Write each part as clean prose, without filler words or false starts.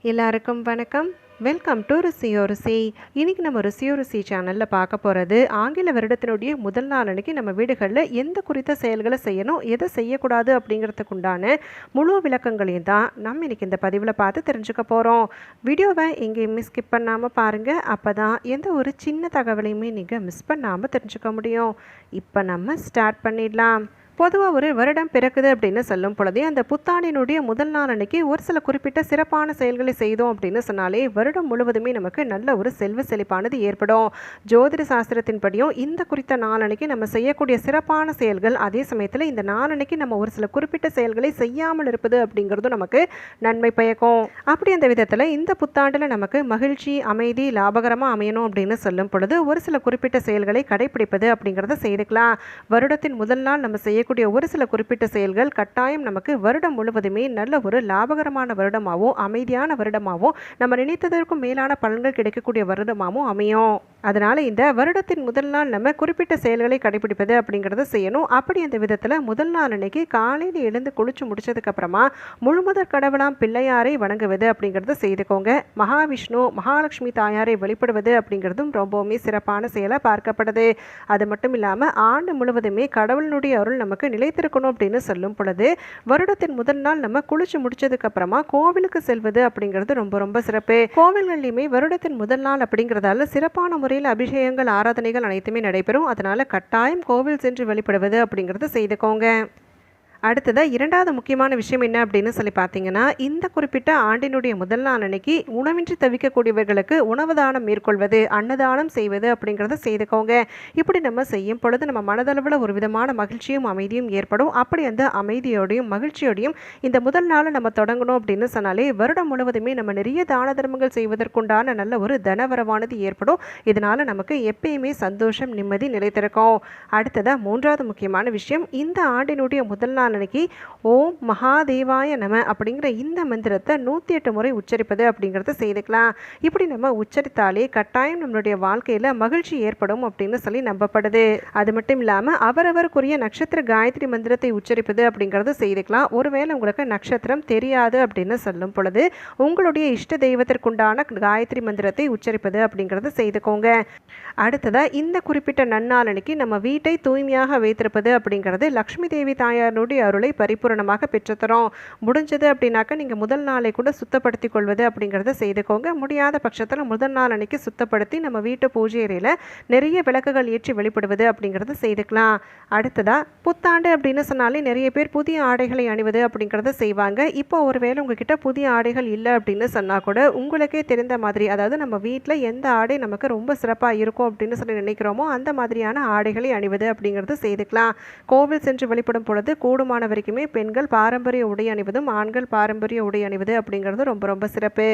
எல்லாருக்கும் வணக்கம். Welcome to ருசியோ ருசி. இன்றைக்கி நம்ம ருசியோ ருசி சேனலில் பார்க்க போகிறது ஆங்கில வருடத்தினுடைய முதல் நாள் அன்றைக்கி நம்ம வீடுகளில் எந்த குறித்த செயல்களை செய்யணும், எதை செய்யக்கூடாது அப்படிங்கிறதுக்கு உண்டான முழு விளக்கங்களையும் தான் நம்ம இன்றைக்கி இந்த பதிவில் பார்த்து தெரிஞ்சுக்க போகிறோம். வீடியோவை எங்கேயுமே ஸ்கிப் பண்ணாமல் பாருங்கள். அப்போ தான் எந்த ஒரு சின்ன தகவலையுமே நீங்கள் மிஸ் பண்ணாமல் தெரிஞ்சுக்க முடியும். இப்போ நம்ம ஸ்டார்ட் பண்ணிடலாம். பொதுவாக ஒரு வருடம் பிறக்குது அப்படின்னு சொல்லும் பொழுதே அந்த புத்தாண்டினுடைய முதல் நாள் அன்னைக்கு ஒரு சில குறிப்பிட்ட சிறப்பான செயல்களை செய்தோம் அப்படின்னு சொன்னாலே வருடம் முழுவதுமே நமக்கு நல்ல ஒரு செல்வ செழிப்பானது ஏற்படும். ஜோதிட சாஸ்திரத்தின்படியும் இந்த குறித்த நாளன்னைக்கு நம்ம செய்யக்கூடிய சிறப்பான செயல்கள், அதே சமயத்தில் இந்த நாளன்னைக்கு நம்ம ஒரு சில குறிப்பிட்ட செயல்களை செய்யாமல் இருப்பது அப்படிங்கிறதும் நமக்கு நன்மை பயக்கும். அப்படி அந்த விதத்தில் இந்த புத்தாண்டில் நமக்கு மகிழ்ச்சி, அமைதி, லாபகரமாக அமையணும் அப்படின்னு சொல்லும் பொழுது ஒரு சில குறிப்பிட்ட செயல்களை கடைபிடிப்பது அப்படிங்கிறத செய்துக்கலாம். வருடத்தின் முதல் நாள் நம்ம செய்ய ஒரு சில குறிப்பிட்ட செயல்கள் கட்டாயம் நமக்கு வருடம் முழுவதுமே நல்ல ஒரு லாபகரமான வருடமாகவும் அமைதியான வருடமாகவும் நம்ம நினைத்ததற்கும் மேலான பலன்கள் கிடைக்கக்கூடிய வருடமாகவும் அமையும். அதனால இந்த வருடத்தின் முதல் நாள் நம்ம குறிப்பிட்ட செயல்களை கடைபிடிப்பது அப்படிங்கிறத செய்யணும். அப்படி அந்த விதத்தில் முதல் நாள் அன்னைக்கு காலையில் எழுந்து குளிச்சு முடிச்சதுக்கு அப்புறமா முழுமுதற் கடவுளாம் பிள்ளையாரை வணங்குவது அப்படிங்கிறத செய்துக்கோங்க. மகாவிஷ்ணு, மகாலட்சுமி தாயாரை வழிபடுவது அப்படிங்கிறதும் ரொம்பவுமே சிறப்பான செயலாக பார்க்கப்படுது. அது மட்டும் இல்லாமல் ஆண்டு முழுவதுமே கடவுளினுடைய அருள் நமக்கு நிலைத்திருக்கணும் அப்படின்னு சொல்லும் பொழுது வருடத்தின் முதல் நாள் நம்ம குளிச்சு முடிச்சதுக்கு அப்புறமா கோவிலுக்கு செல்வது அப்படிங்கிறது ரொம்ப ரொம்ப சிறப்பு. கோவில்கள்லையுமே வருடத்தின் முதல் நாள் அப்படிங்கிறதால சிறப்பான முறையில் அபிஷேகங்கள், ஆராதனைகள் அனைத்துமே நடைபெறும். அதனால கட்டாயம் கோவில் சென்று வழிபடுவது அப்படிங்கிறத செய்துக்கோங்க. அடுத்ததாக இரண்டாவது முக்கியமான விஷயம் என்ன அப்படின்னு சொல்லி பார்த்தீங்கன்னா, இந்த குறிப்பிட்ட ஆண்டினுடைய முதல் நாள் அன்னைக்கு உணவின்றி தவிக்கக்கூடியவர்களுக்கு உணவு தானம் மேற்கொள்வது, அன்னதானம் செய்வது அப்படிங்கிறத செய்துக்கோங்க. இப்படி நம்ம செய்யும் பொழுது நம்ம மனதளவில் ஒரு விதமான மகிழ்ச்சியும் அமைதியும் ஏற்படும். அப்படி அந்த அமைதியோடையும் மகிழ்ச்சியோடையும் இந்த முதல் நாளை நம்ம தொடங்கணும் அப்படின்னு சொன்னாலே வருடம் முழுவதுமே நம்ம நிறைய தான தர்மங்கள் செய்வதற்குண்டான நல்ல ஒரு தனவரவானது ஏற்படும். இதனால் நமக்கு எப்பயுமே சந்தோஷம், நிம்மதி நிலைத்திருக்கும். அடுத்ததாக மூன்றாவது முக்கியமான விஷயம், இந்த ஆண்டினுடைய முதல் நாள் அன்னைக்கு ஓம் மகாதேவாய நம அப்படிங்கிற இந்த மந்திரத்தை 108 முறை உச்சரிப்பது அப்படிங்கிறத செய்துக்கலாம். இப்படி நம்ம உச்சரித்தாலே கட்டாயம் நம்மளுடைய வாழ்க்கையில் மகிழ்ச்சி ஏற்படும் அப்படின்னு சொல்லி நம்பப்படுது. அது மட்டும் இல்லாமல் அவரவருக்குரிய நட்சத்திர காயத்ரி மந்திரத்தை உச்சரிப்பது அப்படிங்கிறத செய்துக்கலாம். ஒருவேளை உங்களுக்கு நட்சத்திரம் தெரியாது அப்படின்னு சொல்லும் பொழுது உங்களுடைய இஷ்ட தெய்வத்திற்குண்டான காயத்ரி மந்திரத்தை உச்சரிப்பது அப்படிங்கிறத செய்துக்கோங்க. அடுத்ததாக இந்த குறிப்பிட்ட நன்னாள் அன்னைக்கு நம்ம வீட்டை தூய்மையாக வைத்திருப்பது அப்படிங்கிறது லக்ஷ்மி தேவி தாயாருடைய அருளை பரிபூரணமாக பெற்றுத்தரும். முடிஞ்சது அப்படின்னாக்கா நீங்கள் முதல் நாளை கூட சுத்தப்படுத்தி கொள்வது அப்படிங்கிறத செய்துக்கோங்க. முடியாத பட்சத்தில் முதல் நாள் அன்னைக்கு சுத்தப்படுத்தி நம்ம வீட்டு பூஜை அறையில் நிறைய விளக்குகள் ஏற்றி வெளிப்படுவது அப்படிங்கிறத செய்துக்கலாம். அடுத்ததாக புத்தாண்டு அப்படின்னு சொன்னாலே நிறைய பேர் புதிய ஆடைகளை அணிவது அப்படிங்கிறத செய்வாங்க. இப்போ ஒருவேளை உங்ககிட்ட புதிய ஆடைகள் இல்லை அப்படின்னு சொன்னால் கூட உங்களுக்கே தெரிந்த மாதிரி, அதாவது நம்ம வீட்டில் எந்த ஆடை நமக்கு ரொம்ப சிறப்பாக இருக்கும் அப்படின்னு சொல்லி நினைக்கிறோமோ அந்த மாதிரியான ஆடைகளை அணிவது அப்படிங்கிறது செய்துக்கலாம். கோவில் சென்று வழிபடும் பொழுது கூடுமான வரைக்குமே பெண்கள் பாரம்பரிய உடை அணிவதும் ஆண்கள் பாரம்பரிய உடை அணிவது அப்படிங்கிறது ரொம்ப ரொம்ப சிறப்பு.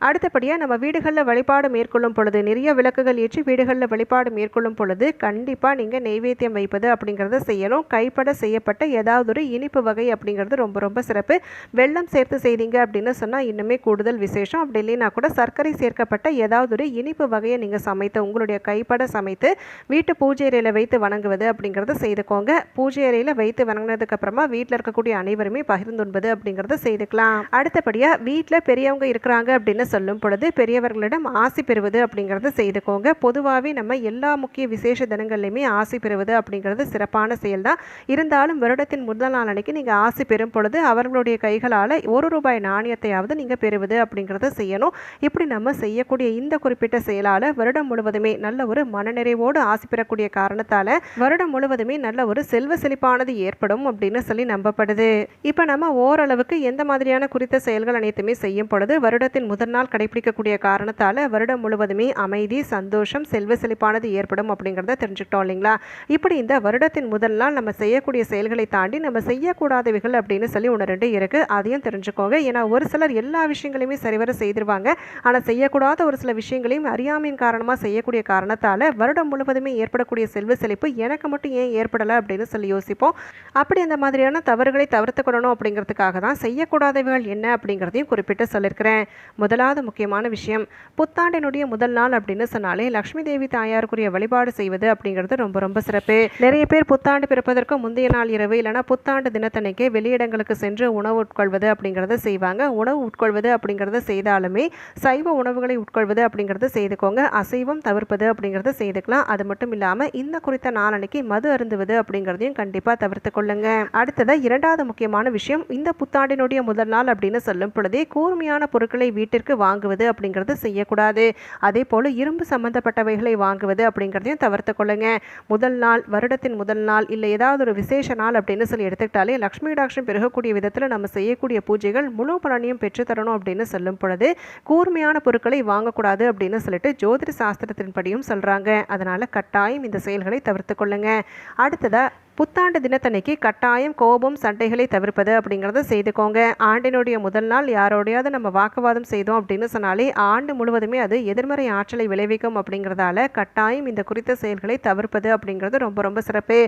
அடுத்தபடியாக நம்ம வீடுகளில் வழிபாடு மேற்கொள்ளும் பொழுது நிறைய விளக்குகள் ஏற்றி வீடுகளில் வழிபாடு மேற்கொள்ளும் பொழுது கண்டிப்பாக நீங்கள் நெய்வேத்தியம் வைப்பது அப்படிங்கிறத செய்யணும். கைப்பட செய்யப்பட்ட ஏதாவது ஒரு இனிப்பு வகை அப்படிங்கிறது ரொம்ப ரொம்ப சிறப்பு. வெல்லம் சேர்த்து செய்தீங்க அப்படின்னு சொன்னால் இன்னுமே கூடுதல் விசேஷம். அப்படி இல்லைன்னா கூட சர்க்கரை சேர்க்கப்பட்ட ஏதாவது ஒரு இனிப்பு வகையை நீங்கள் சமைத்து உங்களுடைய கைப்பட சமைத்து வீட்டு பூஜை அறையில் வைத்து வணங்குவது அப்படிங்கிறத செய்துக்கோங்க. பூஜை அறையில் வைத்து வணங்கினதுக்கு அப்புறமா வீட்டில் இருக்கக்கூடிய அனைவருமே பகிர்ந்துண்பது அப்படிங்கிறத செய்துக்கலாம். அடுத்தபடியாக வீட்டில் பெரியவங்க இருக்கிறாங்க அப்படின்னு சொல்லும் பொழுது பெரியவர்களிடம் ஆசி பெறுவது அப்படிங்கிறத செய்துக்கோங்க. பொதுவாகவே நம்ம எல்லா முக்கிய விசேஷ தினங்கள்லையுமே ஆசி பெறுவது அப்படிங்கிறது சிறப்பான செயல் தான். இருந்தாலும் வருடத்தின் முதல் நாள் அன்னைக்கு நீங்கள் ஆசி பெறும் பொழுது அவர்களுடைய கைகளால் ₹1 நாணயத்தையாவது நீங்கள் பெறுவது அப்படிங்கிறத செய்யணும். இப்படி நம்ம செய்யக்கூடிய இந்த குறிப்பிட்ட செயலால் வருடம் முழுவதுமே நல்ல ஒரு மனநிறைவோடு ஆசி பெறக்கூடிய காரணத்தால் வருடம் முழுவதுமே நல்ல ஒரு செல்வ செழிப்பானது ஏற்படும் அப்படின்னு சொல்லி நம்பப்படுது. இப்போ நம்ம ஓரளவுக்கு எந்த மாதிரியான குறித்த செயல்கள் அனைத்துமே செய்யும் பொழுது வருடத்தின் முதல் நாள் கடைபிடிக்கக்கூடிய காரணத்தால் வருடம் முழுவதுமே அமைதி, சந்தோஷம், செல்வ செழிப்பானது ஏற்படும் அப்படிங்கிறத தெரிஞ்சுக்கிட்டோம் இல்லைங்களா? இப்படி இந்த வருடத்தின் முதல் நாள் நம்ம செய்யக்கூடிய செயல்களை தாண்டி நம்ம செய்யக்கூடாதவைகள் அப்படின்னு சொல்லி 1-2 இருக்குது. அதையும் தெரிஞ்சுக்கோங்க. ஏன்னா ஒரு சிலர் எல்லா விஷயங்களையுமே சரிவர செய்திருவாங்க. ஆனால் செய்யக்கூடாத ஒரு சில விஷயங்களையும் அறியாமையின் காரணமாக செய்யக்கூடிய காரணத்தால் வருடம் முழுவதுமே ஏற்படக்கூடிய செல்வ செழிப்பு எனக்கு மட்டும் ஏன் ஏற்படலை அப்படின்னு சொல்லி யோசிப்போம். அப்படி அந்த மாதிரி மாதிரியான தவறுகளை தவிர்த்துக்கொள்ளணும் அப்படிங்கிறதுக்காக தான் செய்யக்கூடாதவைகள் என்ன அப்படிங்கிறதையும் குறிப்பிட்டு சொல்லியிருக்கிறேன். முதலாவது முக்கியமான விஷயம், புத்தாண்டினுடைய முதல் நாள் அப்படின்னு சொன்னாலே லக்ஷ்மி தேவி தாயாருக்குரிய வழிபாடு செய்வது அப்படிங்கிறது ரொம்ப ரொம்ப சிறப்பு. நிறைய பேர் புத்தாண்டு பிறப்பதற்கு முந்தைய நாள் இரவு இல்லைனா புத்தாண்டு தினத்தன்னைக்கே வெளியிடங்களுக்கு சென்று உணவு உட்கொள்வது அப்படிங்கிறத செய்வாங்க. உணவு உட்கொள்வது அப்படிங்கிறத செய்தாலுமே சைவ உணவுகளை உட்கொள்வது அப்படிங்கிறத செய்துக்கோங்க. அசைவம் தவிர்ப்பது அப்படிங்கிறத செய்துக்கலாம். அது மட்டும் இல்லாமல் இந்த குறித்த நாளன்னைக்கு மது அருந்துவது அப்படிங்கிறதையும் கண்டிப்பாக தவிர்த்து கொள்ளுங்க. அடுத்ததாக இரண்டாவது முக்கியமான விஷயம், இந்த புத்தாண்டினுடைய முதல் நாள் அப்படின்னு சொல்லும் பொழுதே கூர்மையான பொருட்களை வீட்டிற்கு வாங்குவது அப்படிங்கிறது செய்யக்கூடாது. அதே போல் இரும்பு சம்பந்தப்பட்டவைகளை வாங்குவது அப்படிங்கிறதையும் தவிர்த்து கொள்ளுங்க. முதல் நாள், வருடத்தின் முதல் நாள் இல்லை ஏதாவது ஒரு விசேஷ நாள் அப்படின்னு சொல்லி எடுத்துக்கிட்டாலே லக்ஷ்மி டாக்ஷம் பெருகக்கூடிய விதத்தில் நம்ம செய்யக்கூடிய பூஜைகள் முழு பலனையும் பெற்றுத்தரணும் அப்படின்னு சொல்லும் பொழுது கூர்மையான பொருட்களை வாங்கக்கூடாது அப்படின்னு சொல்லிட்டு ஜோதிட சாஸ்திரத்தின்படியும் சொல்கிறாங்க. அதனால் கட்டாயம் இந்த செயல்களை தவிர்த்து கொள்ளுங்க. அடுத்ததாக புத்தாண்டு தினத்தன்னைக்கு கட்டாயம் கோபம் சண்டைகளை தவிர்ப்பது அப்படிங்கிறத செய்துக்கோங்க. ஆண்டினுடைய முதல் நாள் யாரோடையாவது நம்ம வாக்குவாதம் செய்தோம் அப்படின்னு சொன்னாலே ஆண்டு முழுவதுமே அது எதிர்மறை ஆற்றலை விளைவிக்கும் அப்படிங்கிறதால கட்டாயம் இந்த குறித்த செயல்களை தவிர்ப்பது அப்படிங்கிறது ரொம்ப ரொம்ப சிறப்பு.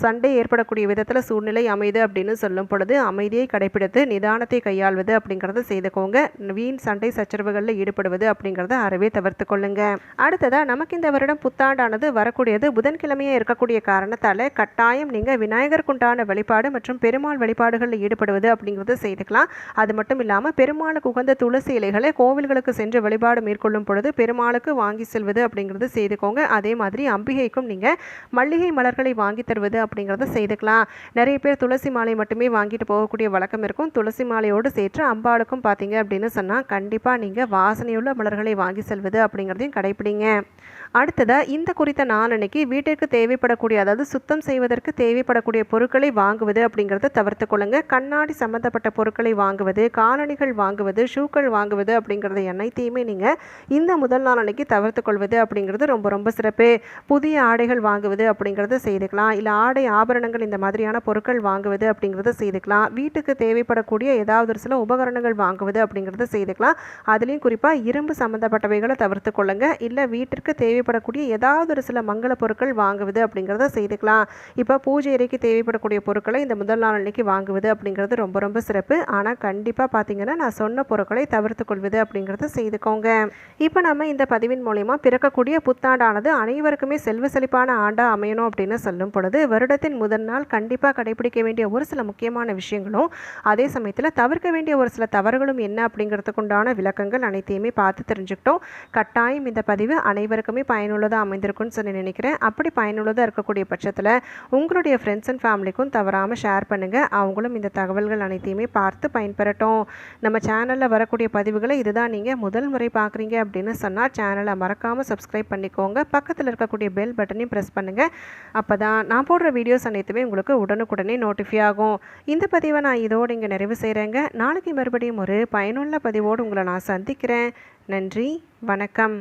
சண்டை ஏற்படக்கூடிய விதத்தில் சூழ்நிலை அமைது அப்படின்னு சொல்லும் பொழுது அமைதியை கடைபிடித்து நிதானத்தை கையாள்வது அப்படிங்கிறத செய்துக்கோங்க. வீண் சண்டை சச்சரவுகளில் ஈடுபடுவது அப்படிங்கிறத அறவே தவிர்த்து கொள்ளுங்க. அடுத்ததாக நமக்கு இந்த வருடம் புத்தாண்டானது வரக்கூடியது புதன்கிழமையே இருக்கக்கூடிய காரணத்தால் கட்டாயம் விநாயகருக்குண்டான வழிபாடு மற்றும் பெருமாள் வழிபாடுகளில் ஈடுபடுவது அப்படிங்கிறது செய்துக்கலாம். அது மட்டும் இல்லாமல் பெருமாளுக்கு உகந்த துளசி இலைகளை கோவில்களுக்கு சென்று வழிபாடு மேற்கொள்ளும் பொழுது பெருமாளுக்கு வாங்கி செல்வது அப்படிங்கிறது செய்துக்கோங்க. அதே மாதிரி அம்பிகைக்கும் நீங்கள் மல்லிகை மலர்களை வாங்கி தருவது அப்படிங்கிறத செய்துக்கலாம். நிறைய பேர் துளசி மாலை மட்டுமே வாங்கிட்டு போகக்கூடிய வழக்கம் இருக்கும். துளசி மாலையோடு சேர்த்து அம்பாளுக்கும் பார்த்தீங்க அப்படின்னு சொன்னால் கண்டிப்பாக நீங்கள் வாசனையுள்ள மலர்களை வாங்கி செல்வது அப்படிங்கிறதையும் கடைப்பிடிங்க. அடுத்ததாக இந்த குறித்த நாளன்னைக்கு வீட்டிற்கு தேவைப்படக்கூடிய, அதாவது சுத்தம் செய்வதற்கு தேவைப்படக்கூடிய பொருட்களை வாங்குவது அப்படிங்கிறத தவிர்த்து கொள்ளுங்க. கண்ணாடி சம்மந்தப்பட்ட பொருட்களை வாங்குவது, காலணிகள் வாங்குவது, ஷூக்கள் வாங்குவது அப்படிங்கிறத அனைத்தையுமே நீங்கள் இந்த முதல் நாள் அன்னைக்கு தவிர்த்து கொள்வது அப்படிங்கிறது ரொம்ப ரொம்ப சிறப்பு. புதிய ஆடைகள் வாங்குவது அப்படிங்கிறத செய்துக்கலாம். இல்லை ஆடை ஆபரணங்கள் இந்த மாதிரியான பொருட்கள் வாங்குவது அப்படிங்கிறத செய்துக்கலாம். வீட்டுக்கு தேவைப்படக்கூடிய ஏதாவது ஒரு சில உபகரணங்கள் வாங்குவது அப்படிங்கிறத செய்துக்கலாம். அதுலேயும் குறிப்பாக இரும்பு சம்மந்தப்பட்டவைகளை தவிர்த்து கொள்ளுங்க. இல்லை வீட்டிற்கு தேவைப்படக்கூடிய ஏதாவது ஒரு சில மங்கள பொருட்கள் வாங்குவது அப்படிங்கிறத செய்துக்கலாம். இப்போ பூஜை அறைக்கு தேவைப்படக்கூடிய பொருட்களை இந்த முதல் நாள் அன்னைக்கு வாங்குவது அப்படிங்கிறது ரொம்ப ரொம்ப சிறப்பு. ஆனால் கண்டிப்பாக பார்த்தீங்கன்னா நான் சொன்ன பொருட்களை தவிர்த்து கொள்வது அப்படிங்கிறத செய்துக்கோங்க. இப்போ நம்ம இந்த பதிவின் மூலமா பிறக்கக்கூடிய புத்தாண்டானது அனைவருக்குமே செல்வ செழிப்பான ஆண்டாக அமையணும் அப்படின்னு சொல்லும் பொழுது வருடத்தின் முதல் நாள் கண்டிப்பாக கடைபிடிக்க வேண்டிய ஒரு சில முக்கியமான விஷயங்களும் அதே சமயத்தில் தவிர்க்க வேண்டிய ஒரு சில தவறுகளும் என்ன அப்படிங்கிறதுக்குண்டான விளக்கங்கள் அனைத்தையுமே பார்த்து தெரிஞ்சுக்கிட்டோம். கட்டாயம் இந்த பதிவு அனைவருக்குமே பயனுள்ளதாக அமைந்திருக்குன்னு சொல்லி நினைக்கிறேன். அப்படி பயனுள்ளதாக இருக்கக்கூடிய பட்சத்தில் உங்களுடைய ஃப்ரெண்ட்ஸ் அண்ட் ஃபேமிலிக்கும் தவறாமல் ஷேர் பண்ணுங்கள். அவங்களும் இந்த தகவல்கள் அனைத்தையுமே பார்த்து பயன்பெறட்டும். நம்ம சேனலில் வரக்கூடிய பதிவுகளை இதுதான் நீங்கள் முதல் முறை பார்க்குறீங்க அப்படின்னு சொன்னால் சேனலை மறக்காமல் சப்ஸ்கிரைப் பண்ணிக்கோங்க. பக்கத்தில் இருக்கக்கூடிய பெல் பட்டனையும் ப்ரெஸ் பண்ணுங்கள். அப்போ தான் நான் போடுற வீடியோஸ் அனைத்துமே உங்களுக்கு உடனுக்குடனே நோட்டிஃபை ஆகும். இந்த பதிவை நான் இதோடு இங்கே நிறைவு செய்கிறேங்க. நாளைக்கு மறுபடியும் ஒரு பயனுள்ள பதிவோடு உங்களை நான் சந்திக்கிறேன். நன்றி, வணக்கம்.